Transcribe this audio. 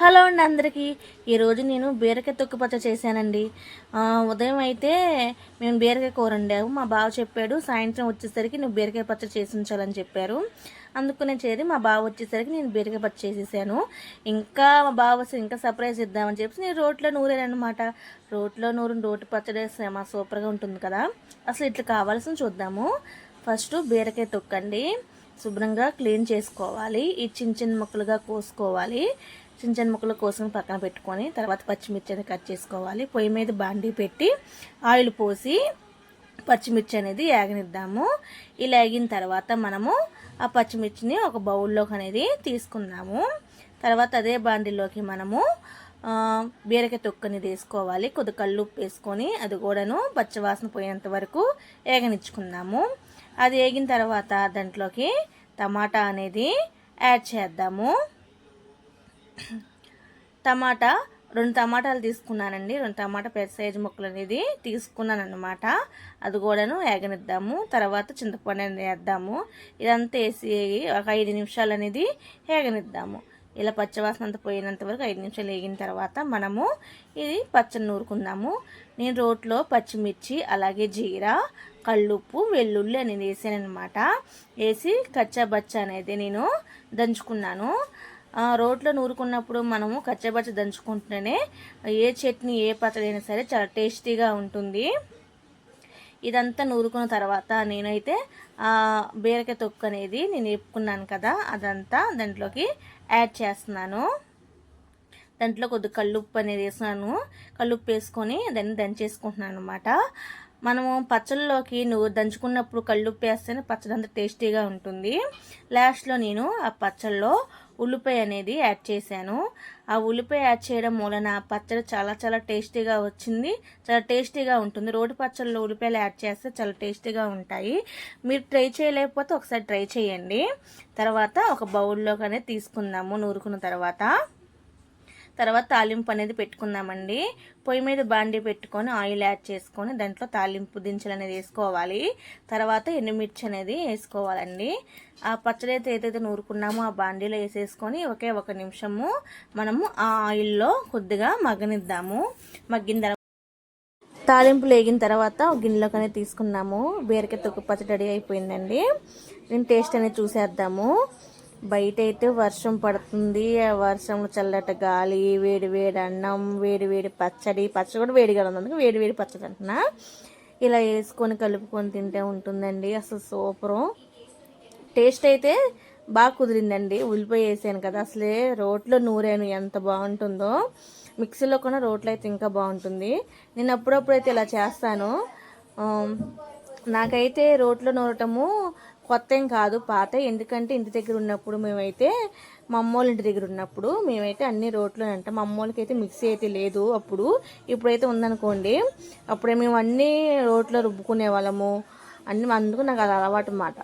Hello అండి అందరికీ. ఈరోజు నేను బీరకాయ తొక్కు పచ్చడి చేశానండి. ఉదయం అయితే మేము బీరకాయ కూర వండాము. మా బావ చెప్పాడు సాయంత్రం వచ్చేసరికి నువ్వు బీరకాయ పచ్చడి చేసి ఉంచాలని చెప్పారు. అందుకునే చేరి మా బావ వచ్చేసరికి నేను బీరకాయ పచ్చడి చేసేసాను. ఇంకా మా బావ వస్తే ఇంకా సర్ప్రైజ్ ఇద్దామని చెప్పి నేను రోట్లో నూరానమాట. రోట్లో రోటి పచ్చడి మా సూపర్గా ఉంటుంది కదా. అసలు ఇట్లా కావాల్సిన చూద్దాము. ఫస్ట్ బీరకాయ తొక్కండి శుభ్రంగా క్లీన్ చేసుకోవాలి. ఈ చిన్న చిన్న ముక్కలుగా కోసుకోవాలి. చిన్న చిన్న ముక్కలు కోసుకొని పక్కన పెట్టుకొని తర్వాత పచ్చిమిర్చి అనేది కట్ చేసుకోవాలి. పొయ్యి మీద బాండీ పెట్టి ఆయిల్ పోసి పచ్చిమిర్చి అనేది వేగనిద్దాము. ఇలా వేగిన తర్వాత మనము ఆ పచ్చిమిర్చిని ఒక బౌల్లోకి అనేది తీసుకుందాము. తర్వాత అదే బాండీలోకి మనము బీరకాయ తొక్కని వేసుకోవాలి. కొద్ది కల్లుప్పు వేసుకొని అది కూడాను పచ్చివాసన పోయేంత వరకు వేగనిచ్చుకుందాము. అది వేగిన తర్వాత దాంట్లోకి టమాటా అనేది యాడ్ చేద్దాము. రెండు టమాటాలు తీసుకున్నానండి. 2 టమాటా పెద్ద సైజు ముక్కలు అనేది తీసుకున్నాను అనమాట. అది కూడాను వేగనిద్దాము. తర్వాత చింతపండు అనేది వేద్దాము. ఇదంతా వేసి ఒక 5 నిమిషాలు అనేది వేగనిద్దాము. ఇలా పచ్చివాసన అంతా పోయినంత వరకు 5 నిమిషాలు వేగిన తర్వాత మనము ఇది పచ్చడి నూరుకుందాము. నేను రోట్లో పచ్చిమిర్చి అలాగే జీరా కల్లుప్పు వెల్లుల్లి అనేది వేసానమాట. వేసి కచ్చాబచ్చా అనేది నేను దంచుకున్నాను. రోట్లో నూరుకున్నప్పుడు మనము కచ్చబచ్చ దంచుకుంటేనే ఏ చట్నీ ఏ పచ్చడి అయినా సరే చాలా టేస్టీగా ఉంటుంది. ఇదంతా నూరుకున్న తర్వాత నేనైతే బీరకాయ తొక్కు అనేది నేను వేపుకున్నాను కదా అదంతా దాంట్లోకి యాడ్ చేస్తున్నాను. దాంట్లో కొద్దిగా కల్లుప్పు అనేది వేసినాను. కల్లుప్పు వేసుకొని దాన్ని దంచేసుకుంటున్నాను అనమాట. మనము పచ్చళ్ళలోకి నువ్వు దంచుకున్నప్పుడు కల్లుప్పు వేస్తేనే పచ్చడి అంత టేస్టీగా ఉంటుంది. లాస్ట్లో నేను ఆ పచ్చళ్ళలో ఉల్లిపాయ అనేది యాడ్ చేశాను. ఆ ఉల్లిపాయ యాడ్ చేయడం మూలన పచ్చడి చాలా చాలా టేస్టీగా వచ్చింది. చాలా టేస్టీగా ఉంటుంది. రోటి పచ్చళ్ళలో ఉల్లిపాయలు యాడ్ చేస్తే చాలా టేస్టీగా ఉంటాయి. మీరు ట్రై చేయలేకపోతే ఒకసారి ట్రై చేయండి. తర్వాత ఒక బౌల్లోకి అనేది తీసుకుందాము నూరుకున్న తర్వాత తాలింపు అనేది పెట్టుకుందామండి. పొయ్యి మీద బాండీ పెట్టుకొని ఆయిల్ యాడ్ చేసుకొని దాంట్లో తాలింపు దినుసులు అనేది వేసుకోవాలి. తర్వాత ఎండుమిర్చి అనేది వేసుకోవాలండి. ఆ పచ్చడి ఏదైతే నూరుకున్నామో ఆ బాండీలో వేసేసుకొని ఒకే 1 నిమిషము మనము ఆ ఆయిల్లో కొద్దిగా మగ్గనిద్దాము. మగ్గిన తర్వాత తాలింపులు వేగిన తర్వాత గిన్నెలోకి అనేది తీసుకున్నాము. బీరకాయ తొక్కు పచ్చడి రెడీ అయిపోయిందండి. నేను టేస్ట్ అనేది చూసేద్దాము. బయట అయితే వర్షం పడుతుంది. ఆ వర్షంలో చల్లటి గాలి, వేడి వేడి అన్నం, వేడి వేడి పచ్చడి కూడా వేడిగా ఉంది. అందుకే వేడి వేడి పచ్చడి అంటున్నా. ఇలా వేసుకొని కలుపుకొని తింటే ఉంటుందండి. అసలు సూపరు. టేస్ట్ అయితే బాగా కుదిరిందండి. ఉల్లిపాయ వేసాను కదా, అసలే రోట్లో నూరాను ఎంత బాగుంటుందో. మిక్సీలో కూడా రోట్లో అయితే ఇంకా బాగుంటుంది. నేను అప్పుడప్పుడైతే ఇలా చేస్తాను. నాకైతే రోట్లో నూరటము కొత్త ఏం కాదు, పాత. ఎందుకంటే ఇంటి దగ్గర ఉన్నప్పుడు మేమైతే మా అమ్మోళ్ళ ఇంటి దగ్గర ఉన్నప్పుడు మేమైతే అన్ని రోట్లోనే అంటాం. మా అమ్మోళ్ళకి అయితే మిక్సీ అయితే లేదు అప్పుడు. ఇప్పుడైతే ఉందనుకోండి. అప్పుడే మేము అన్నీ రోట్లో రుబ్బుకునే వాళ్ళము. అందుకు నాకు అది అలవాటు అన్నమాట.